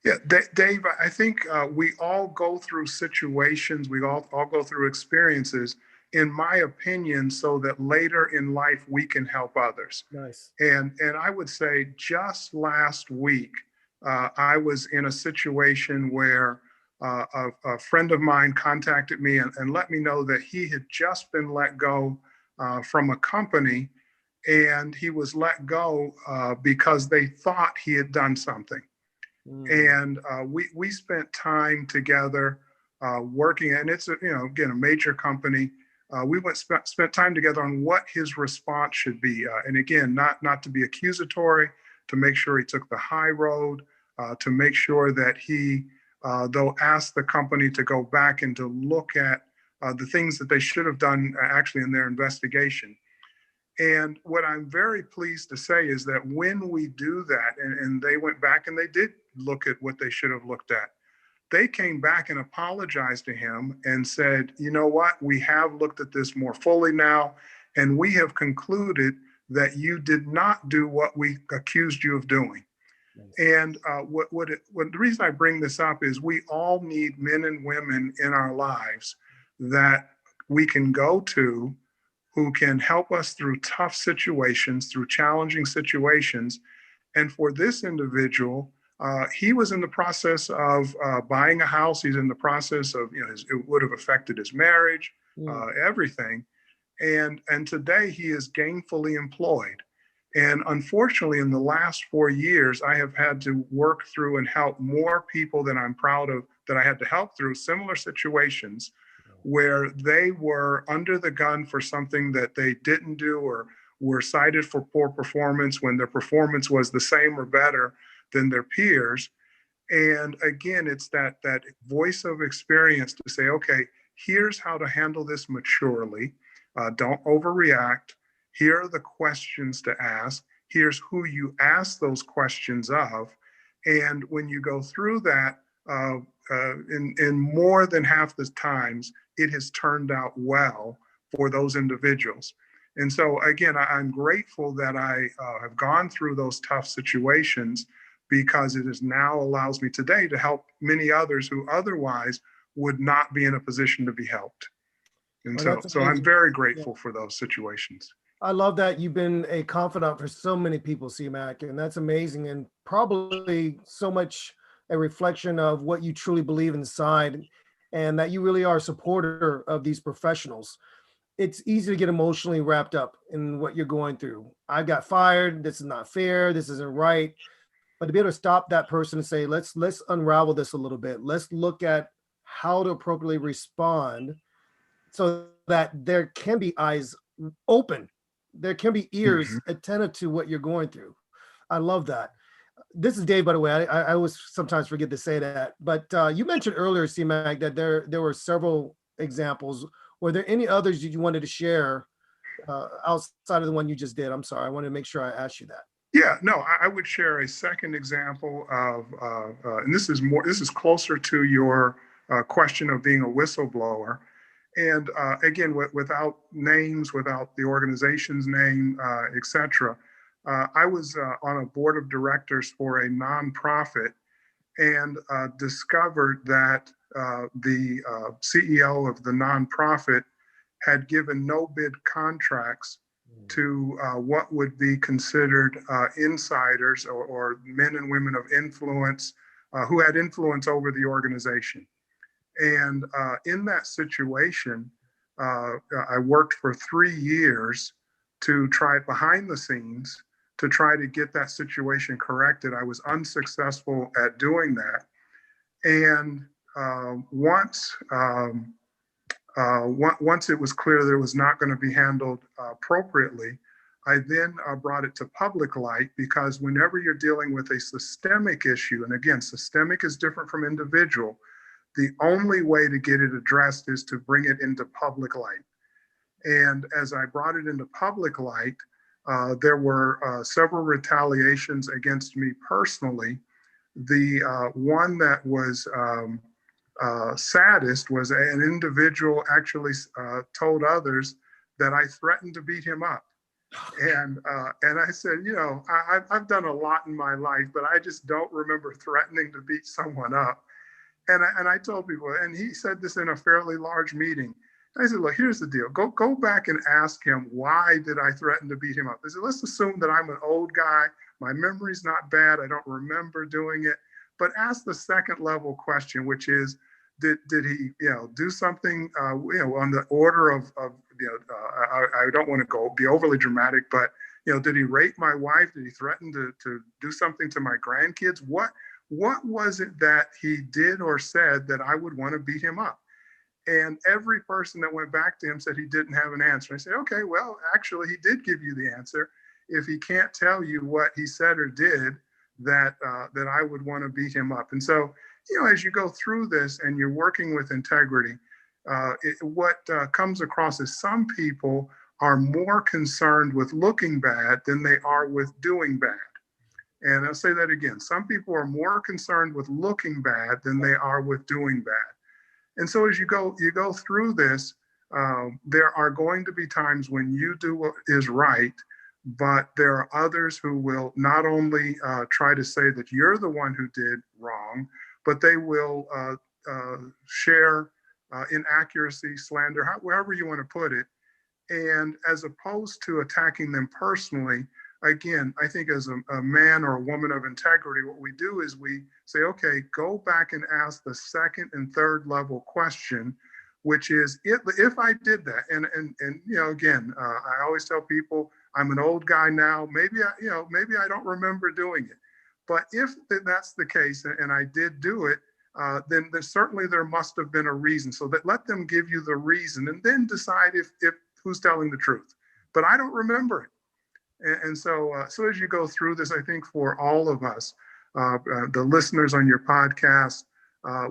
Speaker 2: Yeah, Dave, I think we all go through situations, we all go through experiences, in my opinion, so that later in life we can help others.
Speaker 1: Nice.
Speaker 2: And I would say just last week, I was in a situation where a friend of mine contacted me and let me know that he had just been let go from a company, and he was let go because they thought he had done something. And we spent time together working, and it's again a major company. We spent time together on what his response should be, and again, not to be accusatory, to make sure he took the high road, to make sure that he they'll ask the company to go back and to look at the things that they should have done actually in their investigation. And what I'm very pleased to say is that when we do that, and they went back and they did look at what they should have looked at, they came back and apologized to him and said, you know what, we have looked at this more fully now, and we have concluded that you did not do what we accused you of doing. And what the reason I bring this up is we all need men and women in our lives that we can go to, who can help us through tough situations, through challenging situations. And for this individual, he was in the process of buying a house. He's in the process of, it would have affected his marriage, everything. And today he is gainfully employed. And unfortunately, in the last 4 years, I have had to work through and help more people than I'm proud of that I had to help through similar situations where they were under the gun for something that they didn't do, or were cited for poor performance when their performance was the same or better than their peers. And again, it's that voice of experience to say, okay, here's how to handle this maturely. Don't overreact. Here are the questions to ask. Here's who you ask those questions of. And when you go through that, in more than half the times, it has turned out well for those individuals. And so again, I'm grateful that I have gone through those tough situations, because it is now allows me today to help many others who otherwise would not be in a position to be helped. And so I'm very grateful for those situations.
Speaker 1: I love that you've been a confidant for so many people, C Mack, and that's amazing, and probably so much a reflection of what you truly believe inside, and that you really are a supporter of these professionals. It's easy to get emotionally wrapped up in what you're going through. I got fired. This is not fair. This isn't right. But to be able to stop that person and say, let's unravel this a little bit. Let's look at how to appropriately respond so that there can be eyes open. There can be ears attentive to what you're going through. I love that. This is Dave, by the way. I always sometimes forget to say that. But you mentioned earlier, C Mack, that there were several examples. Were there any others you wanted to share outside of the one you just did? I'm sorry. I wanted to make sure I asked you that.
Speaker 2: Yeah, no, I would share a second example of, and this is closer to your question of being a whistleblower. And again, without names, without the organization's name, et cetera, I was on a board of directors for a nonprofit, and discovered that the CEO of the nonprofit had given no bid contracts to what would be considered insiders, or men and women of influence who had influence over the organization. And in that situation, I worked for 3 years to try behind the scenes to try to get that situation corrected. I was unsuccessful at doing that. And once it was clear that it was not going to be handled appropriately, I then brought it to public light, because whenever you're dealing with a systemic issue, and again, systemic is different from individual, the only way to get it addressed is to bring it into public light. And as I brought it into public light, there were several retaliations against me personally. The one that was saddest was an individual actually told others that I threatened to beat him up. And I said, I've done a lot in my life, but I just don't remember threatening to beat someone up. And I told people, and he said this in a fairly large meeting. I said, look, here's the deal. Go back and ask him, why did I threaten to beat him up? I said, let's assume that I'm an old guy. My memory's not bad. I don't remember doing it. But ask the second level question, which is, did he do something on the order of I don't want to be overly dramatic, but did he rape my wife? Did he threaten to do something to my grandkids? What was it that he did or said that I would want to beat him up? And every person that went back to him said he didn't have an answer. I said, okay, well, actually, he did give you the answer. If he can't tell you what he said or did, that I would want to beat him up. And so, as you go through this and you're working with integrity, what comes across is some people are more concerned with looking bad than they are with doing bad. And I'll say that again. Some people are more concerned with looking bad than they are with doing bad. And so as you go through this, there are going to be times when you do what is right, but there are others who will not only try to say that you're the one who did wrong, but they will share inaccuracy, slander, however you want to put it. And as opposed to attacking them personally, again, I think as a man or a woman of integrity, what we do is we say, okay, go back and ask the second and third level question, which is if I did that, and again, I always tell people I'm an old guy now. Maybe I don't remember doing it, but if that's the case and I did do it, then certainly there must have been a reason. So that let them give you the reason, and then decide if who's telling the truth. But I don't remember it. And so as you go through this, I think for all of us, the listeners on your podcast,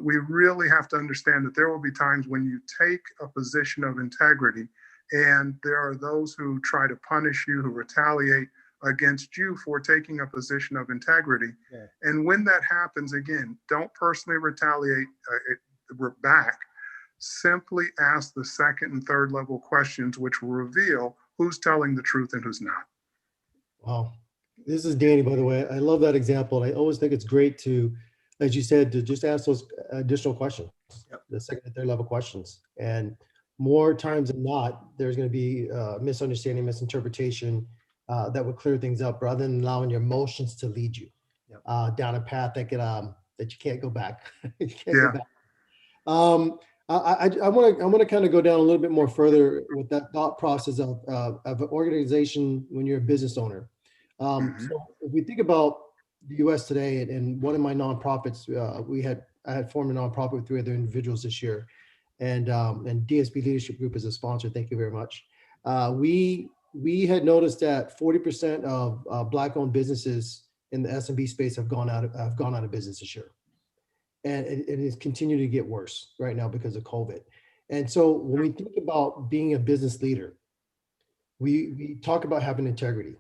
Speaker 2: we really have to understand that there will be times when you take a position of integrity, and there are those who try to punish you, who retaliate against you for taking a position of integrity. Yeah. And when that happens, again, don't personally retaliate back. Simply ask the second and third level questions, which will reveal who's telling the truth and who's not.
Speaker 3: Wow. This is Danny, by the way. I love that example. I always think it's great to, as you said, to just ask those additional questions, yep. The second and third level questions. And more times than not, there's going to be misunderstanding, misinterpretation that would clear things up rather than allowing your emotions to lead you down a path that you can't go back. You can't go back. I want to kind of go down a little bit more further with that thought process of an organization when you're a business owner. So if we think about the U.S. today, and one of my nonprofits, I had formed a nonprofit with 3 other individuals this year, and DSB Leadership Group is a sponsor. Thank you very much. We had noticed that 40% of Black-owned businesses in the SMB space have gone out of business this year. And it is continuing to get worse right now because of COVID. And so when we think about being a business leader, we talk about having integrity.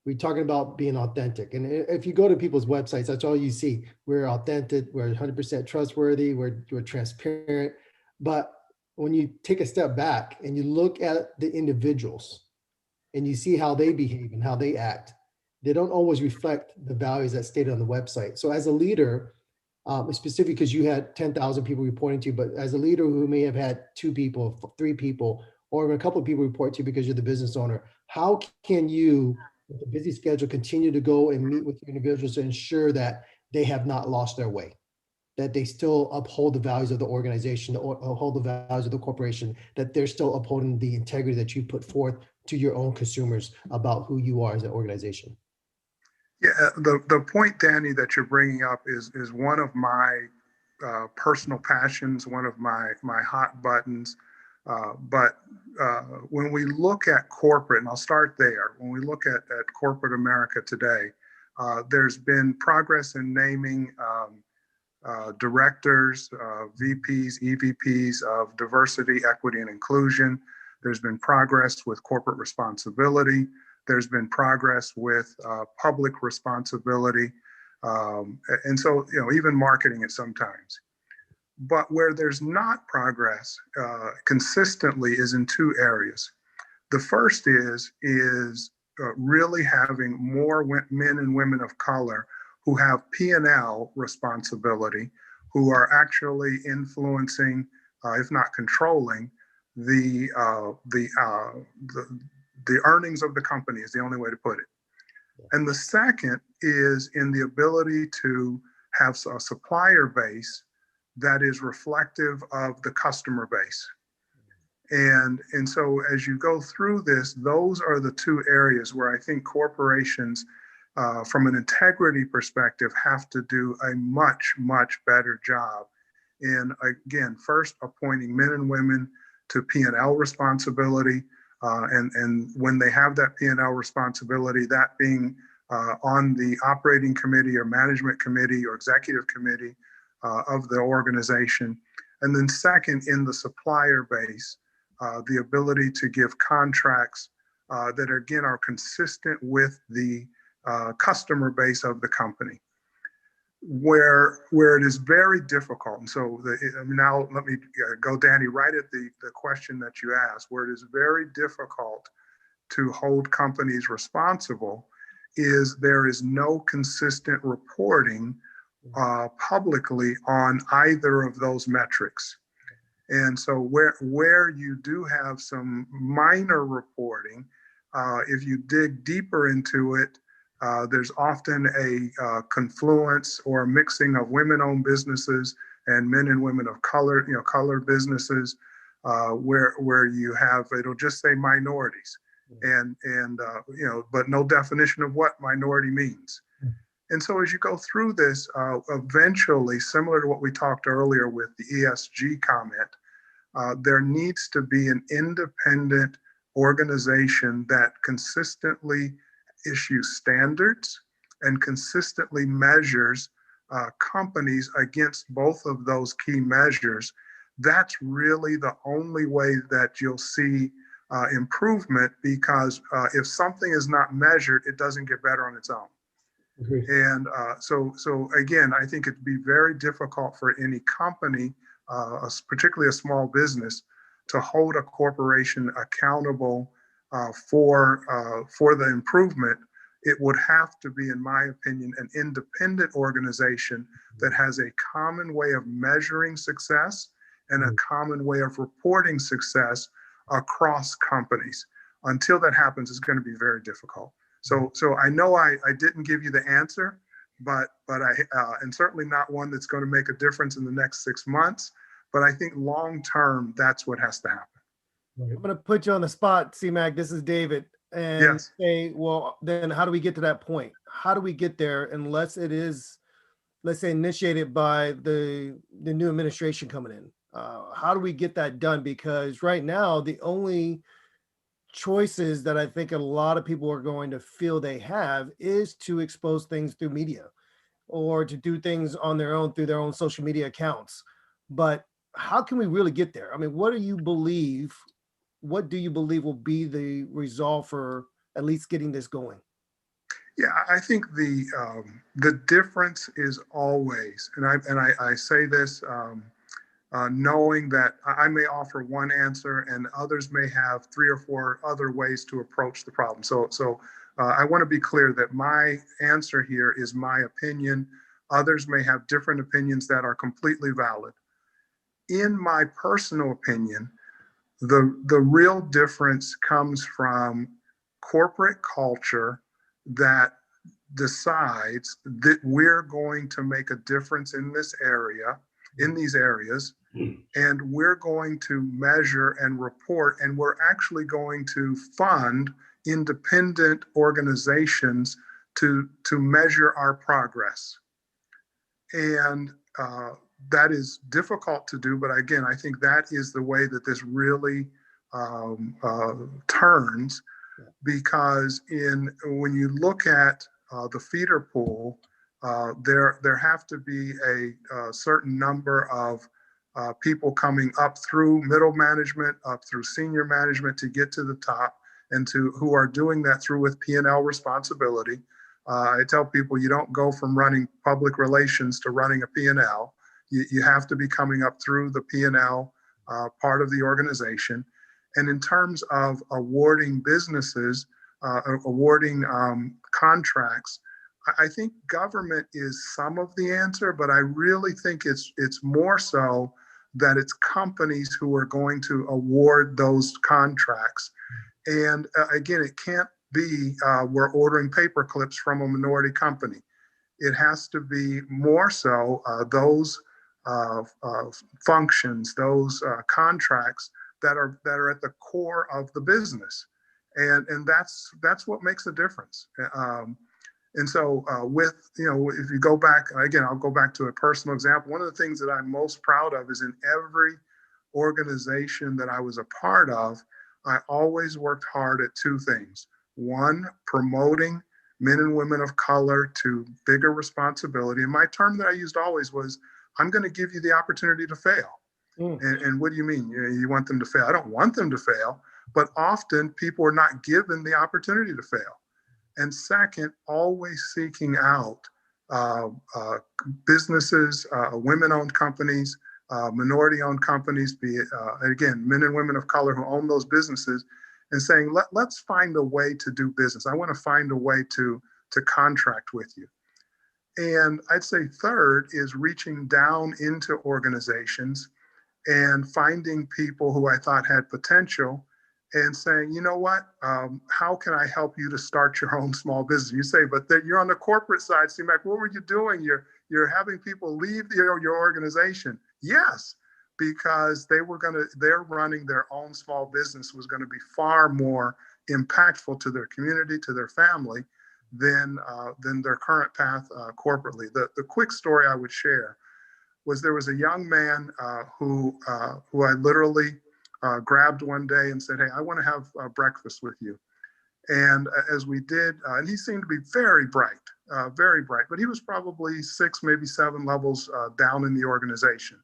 Speaker 3: We're talking about being authentic. And if you go to people's websites, that's all you see. We're authentic, we're 100% trustworthy, we're transparent. But when you take a step back and you look at the individuals and you see how they behave and how they act, they don't always reflect the values that's stated on the website. So as a leader, specifically because you had 10,000 people reporting to you, but as a leader who may have had 2 people, 3 people, or even a couple of people report to you because you're the business owner, how can you, with a busy schedule, continue to go and meet with your individuals to ensure that they have not lost their way, that they still uphold the values of the organization, or uphold the values of the corporation, that they're still upholding the integrity that you put forth to your own consumers about who you are as an organization?
Speaker 2: Yeah, the point, Danny, that you're bringing up is one of my personal passions, one of my hot buttons. But when we look at corporate, and I'll start there, when we look at corporate America today, there's been progress in naming directors, VPs, EVPs of diversity, equity, and inclusion. There's been progress with corporate responsibility. There's been progress with public responsibility. And so, even marketing it sometimes. But where there's not progress consistently is in 2 areas. The first is really having more men and women of color who have P&L responsibility, who are actually influencing, if not controlling, the earnings of the company is the only way to put it. And the second is in the ability to have a supplier base that is reflective of the customer base. And so as you go through this, those are the 2 areas where I think corporations, from an integrity perspective, have to do a much, much better job in, again, first appointing men and women to P&L responsibility. And when they have that P&L responsibility, that being on the operating committee or management committee or executive committee of the organization. And then second, in the supplier base, the ability to give contracts that again are consistent with the customer base of the company. Where it is very difficult, and so now let me go, Danny, right at the question that you asked, where it is very difficult to hold companies responsible is there is no consistent reporting publicly on either of those metrics. And so where you do have some minor reporting, if you dig deeper into it, there's often a confluence or a mixing of women-owned businesses and men and women of color, colored businesses, where you have, it'll just say minorities, and but no definition of what minority means. And so as you go through this, eventually, similar to what we talked earlier with the ESG comment, there needs to be an independent organization that consistently issues standards and consistently measures companies against both of those key measures. That's really the only way that you'll see improvement, because if something is not measured, it doesn't get better on its own.
Speaker 3: Agreed.
Speaker 2: And so again, I think it'd be very difficult for any company, particularly a small business, to hold a corporation accountable for the improvement. It would have to be, in my opinion, an independent organization that has a common way of measuring success and a common way of reporting success across companies. Until that happens, it's going to be very difficult. So I know I didn't give you the answer, but I and certainly not one that's going to make a difference in the next 6 months. But I think long term, that's what has to happen.
Speaker 1: I'm going to put you on the spot, C Mack. This is David. And
Speaker 2: Yes.
Speaker 1: say, well, then how do we get to that point? How do we get there unless it is, let's say, initiated by the new administration coming in? How do we get that done? Because right now, the only choices that I think a lot of people are going to feel they have is to expose things through media or to do things on their own through their own social media accounts. But how can we really get there? I mean, what do you believe will be the resolve for at least getting this going?
Speaker 2: Yeah, I think the difference is always, and I say this knowing that I may offer one answer and others may have 3 or 4 other ways to approach the problem. So I want to be clear that my answer here is my opinion. Others may have different opinions that are completely valid. In my personal opinion, the real difference comes from corporate culture that decides that we're going to make a difference in this area, in these areas, and we're going to measure and report, and we're actually going to fund independent organizations to measure our progress. And that is difficult to do, but again, I think that is the way that this really turns, because when you look at the feeder pool, there have to be a certain number of people coming up through middle management, up through senior management to get to the top, and who are doing that through with P&L responsibility. I tell people you don't go from running public relations to running a P&L. You have to be coming up through the P&L part of the organization. And in terms of awarding businesses, awarding contracts, I think government is some of the answer, but I really think it's more so that it's companies who are going to award those contracts. And again, it can't be we're ordering paper clips from a minority company. It has to be more so those functions, those contracts that are at the core of the business, and that's what makes a difference. And so if you go back, again, I'll go back to a personal example. One of the things that I'm most proud of is in every organization that I was a part of, I always worked hard at 2 things. One, promoting men and women of color to bigger responsibility. And my term that I used always was, I'm going to give you the opportunity to fail. And what do you mean? You want them to fail? I don't want them to fail, but often people are not given the opportunity to fail. And second, always seeking out businesses, women-owned companies, minority-owned companies, be it, again, men and women of color who own those businesses, and saying, let's find a way to do business. I want to find a way to contract with you. And I'd say third is reaching down into organizations and finding people who I thought had potential and saying, you know what, how can I help you to start your own small business? You say, but you're on the corporate side, C Mack, what were you doing? You're having people leave your organization. Yes, because they're running their own small business was going to be far more impactful to their community, to their family, than their current path corporately. The quick story I would share was there was a young man who I literally grabbed one day and said, hey, I want to have breakfast with you. And as we did, and he seemed to be very bright, but he was probably 6, maybe 7 levels down in the organization.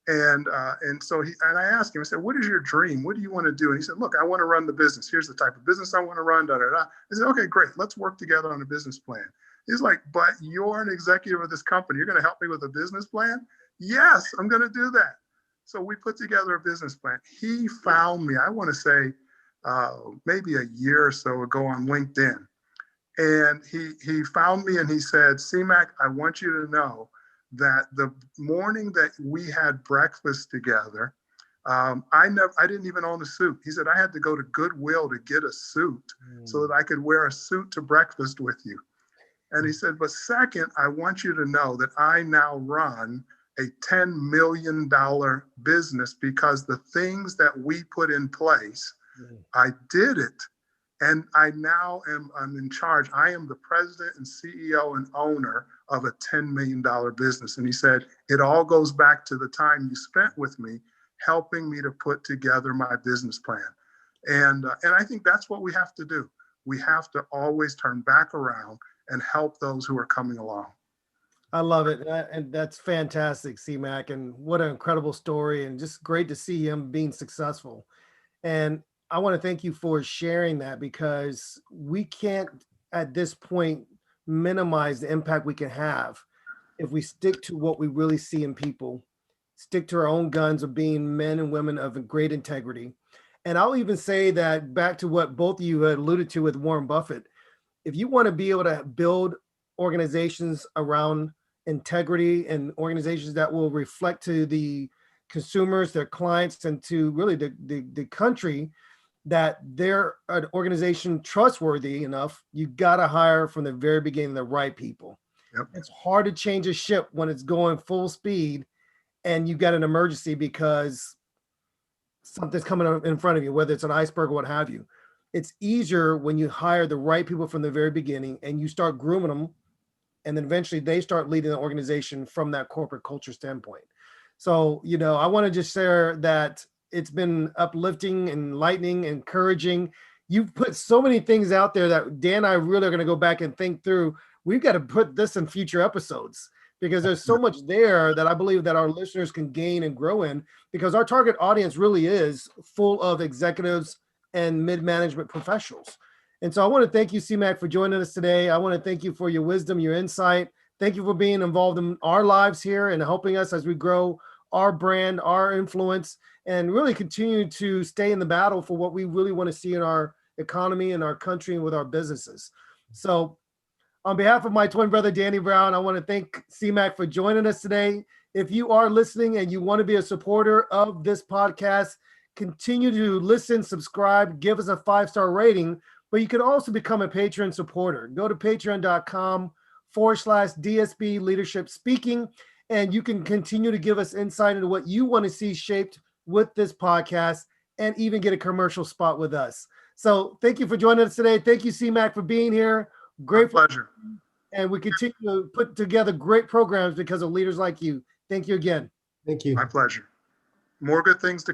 Speaker 2: And so I asked him, I said, what is your dream? What do you want to do? And he said, look, I want to run the business. Here's the type of business I want to run. Da, da, da. I said, okay, great. Let's work together on a business plan. He's like, but you're an executive of this company. You're going to help me with a business plan? Yes, I'm going to do that. So we put together a business plan. He found me, I want to say, maybe a year or so ago on LinkedIn. And he found me and he said, C Mack, I want you to know that the morning that we had breakfast together, I didn't even own a suit. He said, I had to go to Goodwill to get a suit so that I could wear a suit to breakfast with you. And he said, but second, I want you to know that I now run a $10 million business because the things that we put in place, I did it. And I'm in charge. I am the president and CEO and owner of a $10 million business. And he said, it all goes back to the time you spent with me, helping me to put together my business plan. And I think that's what we have to do. We have to always turn back around and help those who are coming along.
Speaker 1: I love it. And that's fantastic, C Mack. And what an incredible story, and just great to see him being successful. And I want to thank you for sharing that, because we can't at this point minimize the impact we can have if we stick to what we really see in people, stick to our own guns of being men and women of great integrity. And I'll even say that back to what both of you had alluded to with Warren Buffett, if you want to be able to build organizations around integrity and organizations that will reflect to the consumers, their clients, and to really the country that they're an organization trustworthy enough, you got to hire from the very beginning the right people.
Speaker 2: Yep.
Speaker 1: It's hard to change a ship when it's going full speed and you've got an emergency because something's coming in front of you, whether it's an iceberg or what have you. It's easier when you hire the right people from the very beginning and you start grooming them, and then eventually they start leading the organization from that corporate culture standpoint. So, I want to just share that it's been uplifting, enlightening, encouraging. You've put so many things out there that Dan and I really are going to go back and think through. We've got to put this in future episodes because there's so much there that I believe that our listeners can gain and grow in, because our target audience really is full of executives and mid-management professionals. And so I want to thank you, C Mack, for joining us today. I want to thank you for your wisdom, your insight. Thank you for being involved in our lives here and helping us as we grow our brand, our influence, and really continue to stay in the battle for what we really want to see in our economy and our country and with our businesses. So on behalf of my twin brother, Danny Brown, I want to thank C Mack for joining us today. If you are listening and you want to be a supporter of this podcast, continue to listen, subscribe, give us a 5-star rating, but you can also become a Patreon supporter. Go to patreon.com/DSB Leadership Speaking, and you can continue to give us insight into what you want to see shaped with this podcast and even get a commercial spot with us. So thank you for joining us today. Thank you, C Mack, for being here. Great
Speaker 2: pleasure.
Speaker 1: And we continue to put together great programs because of leaders like you. Thank you again.
Speaker 3: Thank you.
Speaker 2: My pleasure. More good things to